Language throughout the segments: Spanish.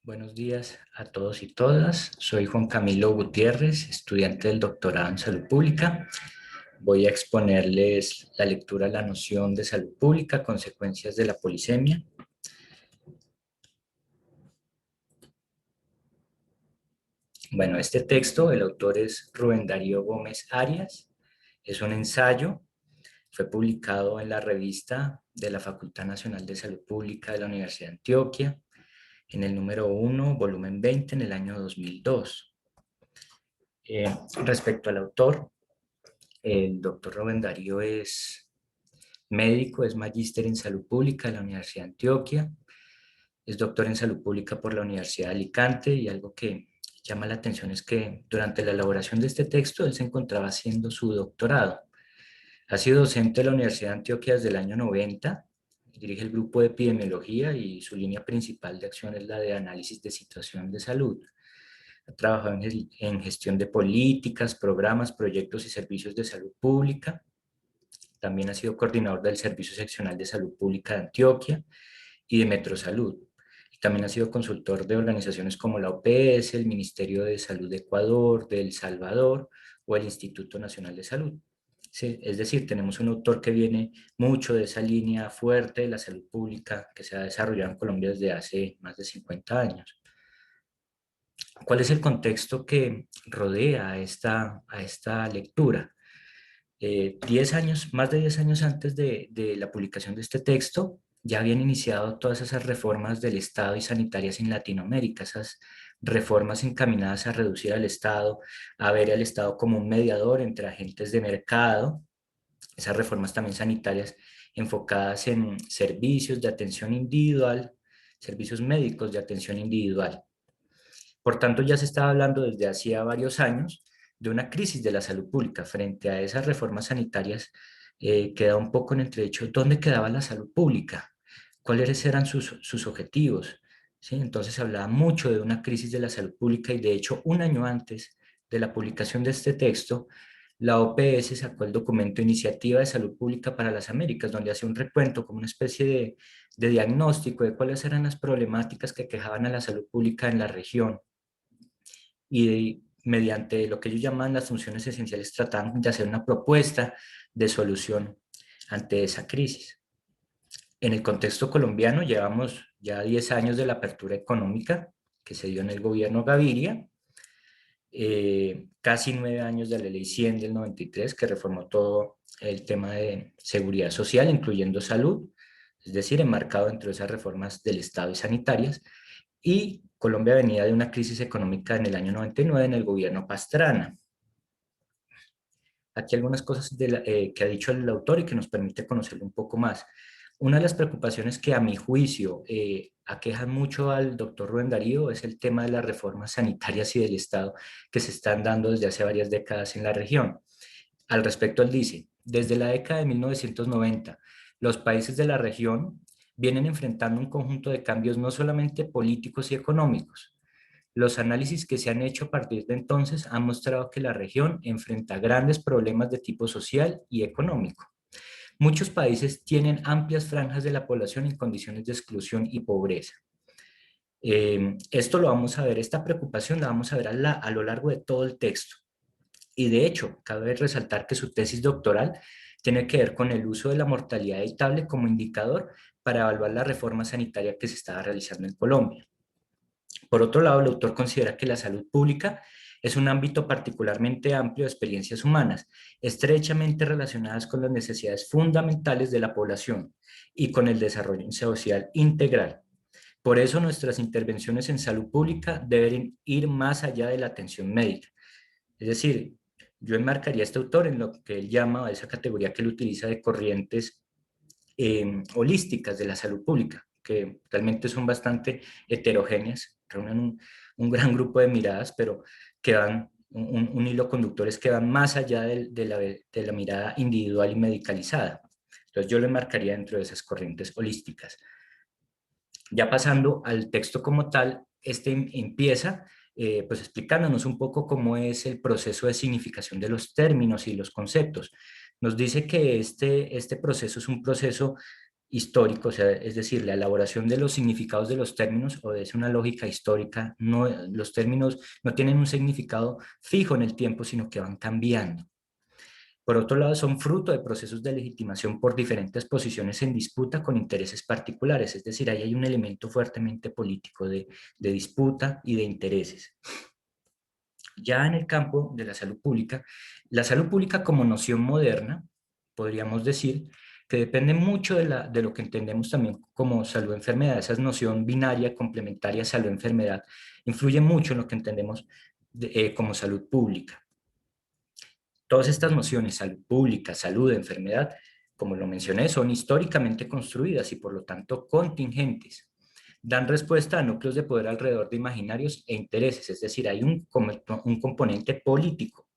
Buenos días a todos y todas. Soy Juan Camilo Gutiérrez, estudiante del doctorado en Salud Pública. Voy a exponerles la lectura La noción de salud pública, consecuencias de la polisemia. Bueno, este texto, el autor es Rubén Darío Gómez Arias. Es un ensayo, fue publicado en la revista de la Facultad Nacional de Salud Pública de la Universidad de Antioquia, en el número 1, volumen 20, en el año 2002. Respecto al autor, el doctor Rubén Darío es médico, es magíster en salud pública de la Universidad de Antioquia, es doctor en salud pública por la Universidad de Alicante, y algo que llama la atención es que durante la elaboración de este texto él se encontraba haciendo su doctorado. Ha sido docente de la Universidad de Antioquia desde el año 90, dirige el grupo de epidemiología y su línea principal de acción es la de análisis de situación de salud. Ha trabajado en gestión de políticas, programas, proyectos y servicios de salud pública. También ha sido coordinador del Servicio Seccional de Salud Pública de Antioquia y de Metrosalud. Y también ha sido consultor de organizaciones como la OPS, el Ministerio de Salud de Ecuador, de El Salvador o el Instituto Nacional de Salud. Sí, es decir, tenemos un autor que viene mucho de esa línea fuerte de la salud pública que se ha desarrollado en Colombia desde hace más de 50 años. ¿Cuál es el contexto que rodea a esta lectura? 10 años, más de 10 años antes de la publicación de este texto, ya habían iniciado todas esas reformas del Estado y sanitarias en Latinoamérica, esas reformas encaminadas a reducir al Estado, a ver al Estado como un mediador entre agentes de mercado, esas reformas también sanitarias enfocadas en servicios de atención individual, servicios médicos de atención individual. Por tanto, ya se estaba hablando desde hacía varios años de una crisis de la salud pública. Frente a esas reformas sanitarias, queda un poco en entredicho dónde quedaba la salud pública, cuáles eran sus objetivos. ¿Sí? Entonces se hablaba mucho de una crisis de la salud pública y de hecho un año antes de la publicación de este texto, la OPS sacó el documento Iniciativa de Salud Pública para las Américas, donde hace un recuento como una especie de diagnóstico de cuáles eran las problemáticas que quejaban a la salud pública en la región mediante lo que ellos llaman las funciones esenciales tratan de hacer una propuesta de solución ante esa crisis. En el contexto colombiano llevamos ya 10 años de la apertura económica que se dio en el gobierno Gaviria, casi 9 años de la ley 100 del 93 que reformó todo el tema de seguridad social, incluyendo salud, es decir, enmarcado dentro de esas reformas del Estado y sanitarias, y Colombia venía de una crisis económica en el año 99 en el gobierno Pastrana. Aquí algunas cosas que ha dicho el autor y que nos permite conocerlo un poco más. Una de las preocupaciones que a mi juicio aquejan mucho al doctor Rubén Darío es el tema de las reformas sanitarias y del Estado que se están dando desde hace varias décadas en la región. Al respecto, él dice, desde la década de 1990, los países de la región vienen enfrentando un conjunto de cambios no solamente políticos y económicos. Los análisis que se han hecho a partir de entonces han mostrado que la región enfrenta grandes problemas de tipo social y económico. Muchos países tienen amplias franjas de la población en condiciones de exclusión y pobreza. Esto lo vamos a ver, esta preocupación la vamos a ver a lo largo de todo el texto. Y de hecho, cabe resaltar que su tesis doctoral tiene que ver con el uso de la mortalidad evitable como indicador para evaluar la reforma sanitaria que se estaba realizando en Colombia. Por otro lado, el autor considera que la salud pública es un ámbito particularmente amplio de experiencias humanas, estrechamente relacionadas con las necesidades fundamentales de la población y con el desarrollo social integral. Por eso nuestras intervenciones en salud pública deben ir más allá de la atención médica. Es decir, yo enmarcaría a este autor en lo que él llama, esa categoría que él utiliza de corrientes holísticas de la salud pública, que realmente son bastante heterogéneas, reúnen un gran grupo de miradas, pero que van, un hilo conductores que van más allá de la mirada individual y medicalizada. Entonces yo lo enmarcaría dentro de esas corrientes holísticas. Ya pasando al texto como tal, este empieza pues explicándonos un poco cómo es el proceso de significación de los términos y los conceptos. Nos dice que este proceso es un proceso histórico, o sea, es decir, la elaboración de los significados de los términos obedece una lógica histórica. No, los términos no tienen un significado fijo en el tiempo, sino que van cambiando. Por otro lado, son fruto de procesos de legitimación por diferentes posiciones en disputa con intereses particulares, es decir, ahí hay un elemento fuertemente político de disputa y de intereses. Ya en el campo de la salud pública como noción moderna, podríamos decir que depende mucho de lo que entendemos también como salud-enfermedad. Esa noción binaria, complementaria, salud-enfermedad, influye mucho en lo que entendemos como salud pública. Todas estas nociones, salud pública, salud, enfermedad, como lo mencioné, son históricamente construidas y por lo tanto contingentes. Dan respuesta a núcleos de poder alrededor de imaginarios e intereses, es decir, hay un componente político.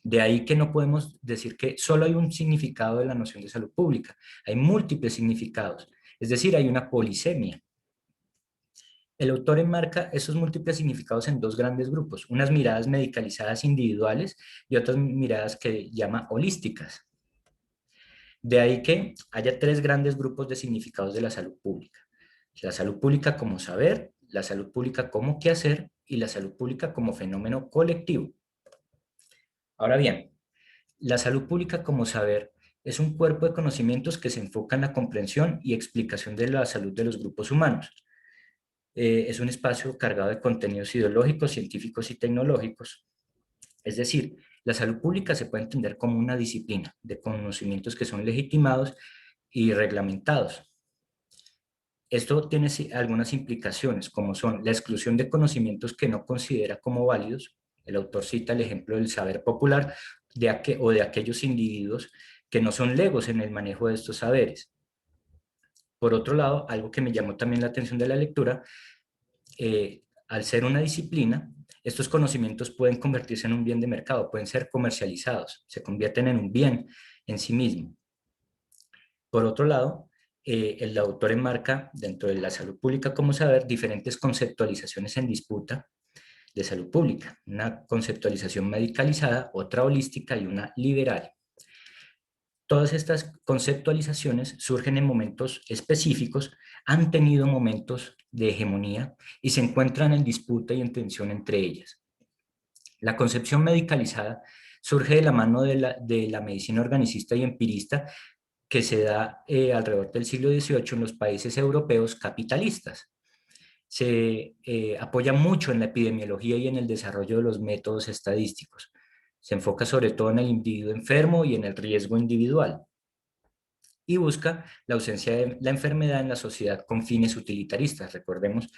De ahí que no podemos decir que solo hay un significado de la noción de salud pública, hay múltiples significados, es decir, hay una polisemia. El autor enmarca esos múltiples significados en dos grandes grupos, unas miradas medicalizadas individuales y otras miradas que llama holísticas. De ahí que haya tres grandes grupos de significados de la salud pública. La salud pública como saber, la salud pública como quehacer y la salud pública como fenómeno colectivo. Ahora bien, la salud pública como saber es un cuerpo de conocimientos que se enfoca en la comprensión y explicación de la salud de los grupos humanos. Es un espacio cargado de contenidos ideológicos, científicos y tecnológicos. Es decir, la salud pública se puede entender como una disciplina de conocimientos que son legitimados y reglamentados. Esto tiene algunas implicaciones, como son la exclusión de conocimientos que no considera como válidos. El autor cita el ejemplo del saber popular o de aquellos individuos que no son legos en el manejo de estos saberes. Por otro lado, algo que me llamó también la atención de la lectura, al ser una disciplina, estos conocimientos pueden convertirse en un bien de mercado, pueden ser comercializados, se convierten en un bien en sí mismo. Por otro lado, el autor enmarca dentro de la salud pública como saber diferentes conceptualizaciones en disputa de salud pública, una conceptualización medicalizada, otra holística y una liberal. Todas estas conceptualizaciones surgen en momentos específicos, han tenido momentos de hegemonía y se encuentran en disputa y en tensión entre ellas. La concepción medicalizada surge de la mano de la medicina organicista y empirista que se da alrededor del siglo XVIII en los países europeos capitalistas. Se apoya mucho en la epidemiología y en el desarrollo de los métodos estadísticos. Se enfoca sobre todo en el individuo enfermo y en el riesgo individual. Y busca la ausencia de la enfermedad en la sociedad con fines utilitaristas. Recordemos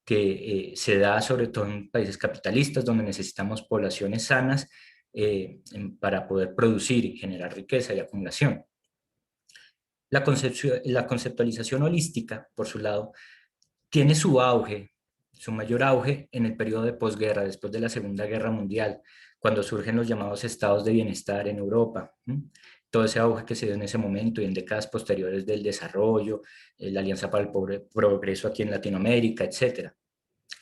que se da sobre todo en países capitalistas donde necesitamos poblaciones sanas para poder producir y generar riqueza y acumulación. La conceptualización holística, por su lado, tiene su auge, su mayor auge en el periodo de posguerra, después de la Segunda Guerra Mundial, cuando surgen los llamados estados de bienestar en Europa. Todo ese auge que se dio en ese momento y en décadas posteriores del desarrollo, la Alianza para el Progreso aquí en Latinoamérica, etc.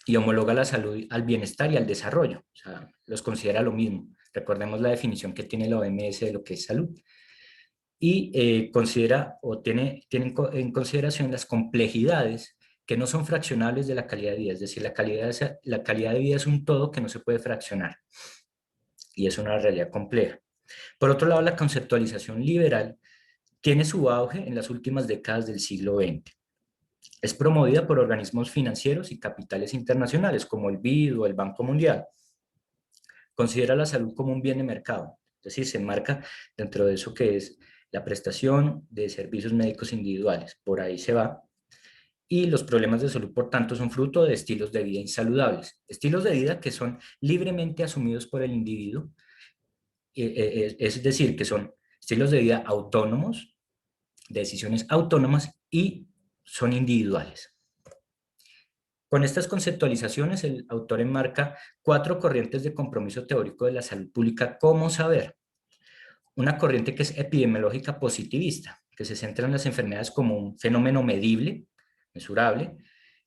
Y homologa la salud al bienestar y al desarrollo, o sea, los considera lo mismo. Recordemos la definición que tiene la OMS de lo que es salud. Y considera o tiene en consideración las complejidades que no son fraccionables de la calidad de vida, es decir, la calidad de vida es un todo que no se puede fraccionar y es una realidad compleja. Por otro lado, la conceptualización liberal tiene su auge en las últimas décadas del siglo XX. Es promovida por organismos financieros y capitales internacionales como el BID o el Banco Mundial. Considera la salud como un bien de mercado, es decir, se enmarca dentro de eso que es la prestación de servicios médicos individuales, por ahí se va. Y los problemas de salud, por tanto, son fruto de estilos de vida insaludables, estilos de vida que son libremente asumidos por el individuo, es decir, que son estilos de vida autónomos, de decisiones autónomas y son individuales. Con estas conceptualizaciones, el autor enmarca 4 corrientes de compromiso teórico de la salud pública como saber. Una corriente que es epidemiológica positivista, que se centra en las enfermedades como un fenómeno medible, mesurable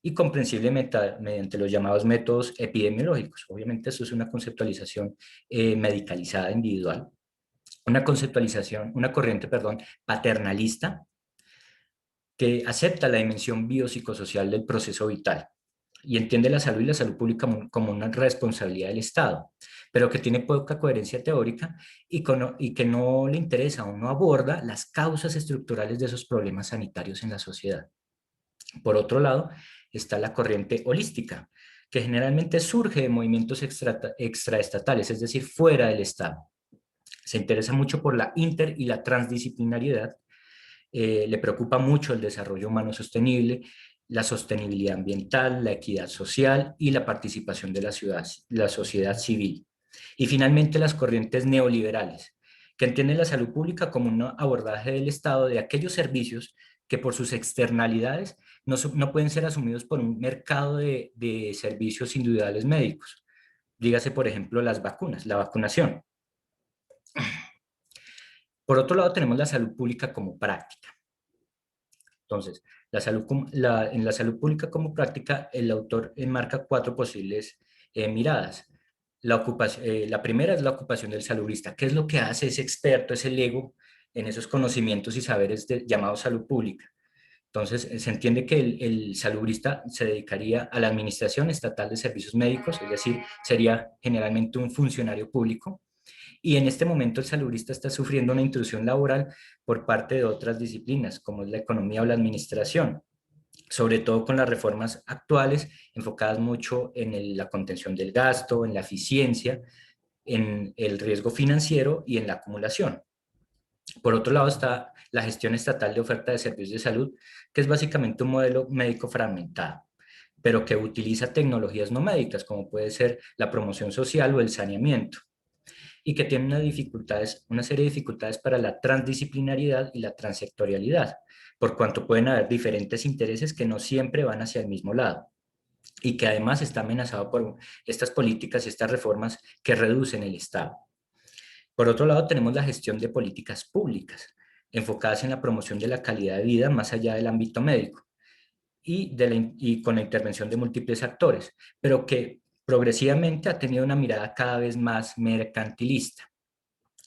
y comprensible mediante los llamados métodos epidemiológicos. Obviamente esto es una conceptualización medicalizada individual. Una corriente, perdón, paternalista, que acepta la dimensión biopsicosocial del proceso vital y entiende la salud y la salud pública como una responsabilidad del Estado, pero que tiene poca coherencia teórica y que no le interesa o no aborda las causas estructurales de esos problemas sanitarios en la sociedad. Por otro lado, está la corriente holística, que generalmente surge de movimientos extraestatales, es decir, fuera del Estado. Se interesa mucho por la y la transdisciplinariedad, le preocupa mucho el desarrollo humano sostenible, la sostenibilidad ambiental, la equidad social y la participación de la sociedad civil. Y finalmente las corrientes neoliberales, que entienden la salud pública como un abordaje del Estado de aquellos servicios que por sus externalidades no pueden ser asumidos por un mercado de servicios individuales médicos. Dígase, por ejemplo, las vacunas, la vacunación. Por otro lado, tenemos la salud pública como práctica. Entonces, en la salud pública como práctica, el autor enmarca cuatro posibles miradas. La primera es la ocupación del salubrista. ¿Qué es lo que hace ese experto, ese lego, en esos conocimientos y saberes llamados salud pública? Entonces, se entiende que el salubrista se dedicaría a la administración estatal de servicios médicos, es decir, sería generalmente un funcionario público, y en este momento el salubrista está sufriendo una intrusión laboral por parte de otras disciplinas, como es la economía o la administración, sobre todo con las reformas actuales enfocadas mucho en la contención del gasto, en la eficiencia, en el riesgo financiero y en la acumulación. Por otro lado está la gestión estatal de oferta de servicios de salud, que es básicamente un modelo médico fragmentado, pero que utiliza tecnologías no médicas, como puede ser la promoción social o el saneamiento, y que tiene una serie de dificultades para la transdisciplinariedad y la transectorialidad, por cuanto pueden haber diferentes intereses que no siempre van hacia el mismo lado, y que además está amenazado por estas políticas y estas reformas que reducen el Estado. Por otro lado, tenemos la gestión de políticas públicas, enfocadas en la promoción de la calidad de vida más allá del ámbito médico y con la intervención de múltiples actores, pero que progresivamente ha tenido una mirada cada vez más mercantilista.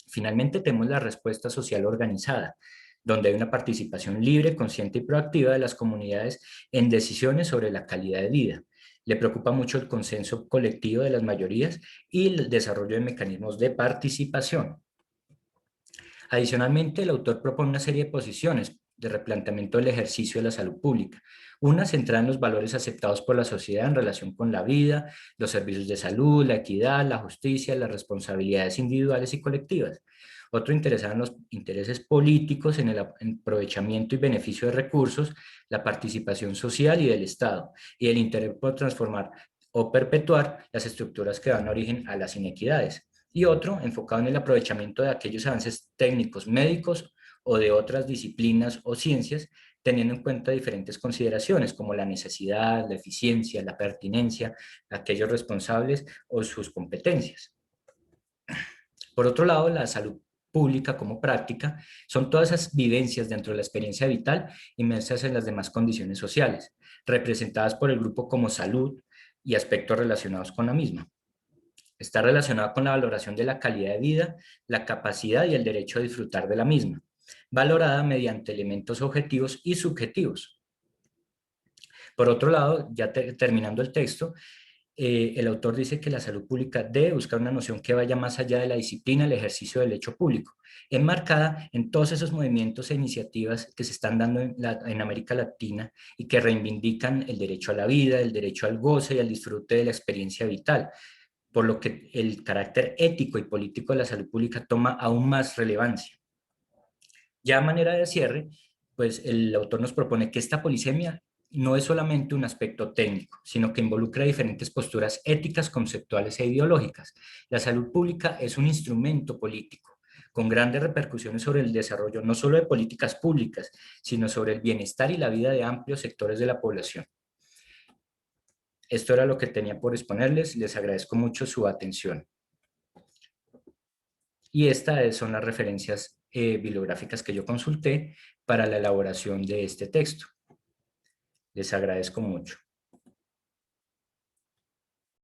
Finalmente, tenemos la respuesta social organizada, donde hay una participación libre, consciente y proactiva de las comunidades en decisiones sobre la calidad de vida. Le preocupa mucho el consenso colectivo de las mayorías y el desarrollo de mecanismos de participación. Adicionalmente, el autor propone una serie de posiciones de replanteamiento del ejercicio de la salud pública. Una centrada en los valores aceptados por la sociedad en relación con la vida, los servicios de salud, la equidad, la justicia, las responsabilidades individuales y colectivas. Otro interesado en los intereses políticos, en el aprovechamiento y beneficio de recursos, la participación social y del Estado, y el interés por transformar o perpetuar las estructuras que dan origen a las inequidades. Y otro enfocado en el aprovechamiento de aquellos avances técnicos médicos o de otras disciplinas o ciencias, teniendo en cuenta diferentes consideraciones como la necesidad, la eficiencia, la pertinencia, aquellos responsables o sus competencias. Por otro lado, la salud pública como práctica son todas esas vivencias dentro de la experiencia vital inmersas en las demás condiciones sociales, representadas por el grupo como salud y aspectos relacionados con la misma. Está relacionada con la valoración de la calidad de vida, la capacidad y el derecho a disfrutar de la misma, valorada mediante elementos objetivos y subjetivos. Por otro lado, ya terminando el texto, el autor dice que la salud pública debe buscar una noción que vaya más allá de la disciplina, el ejercicio del hecho público, enmarcada en todos esos movimientos e iniciativas que se están dando en América Latina y que reivindican el derecho a la vida, el derecho al goce y al disfrute de la experiencia vital, por lo que el carácter ético y político de la salud pública toma aún más relevancia. Ya a manera de cierre, pues el autor nos propone que esta polisemia no es solamente un aspecto técnico, sino que involucra diferentes posturas éticas, conceptuales e ideológicas. La salud pública es un instrumento político con grandes repercusiones sobre el desarrollo no solo de políticas públicas, sino sobre el bienestar y la vida de amplios sectores de la población. Esto era lo que tenía por exponerles. Les agradezco mucho su atención. Y estas son las referencias bibliográficas que yo consulté para la elaboración de este texto. Les agradezco mucho.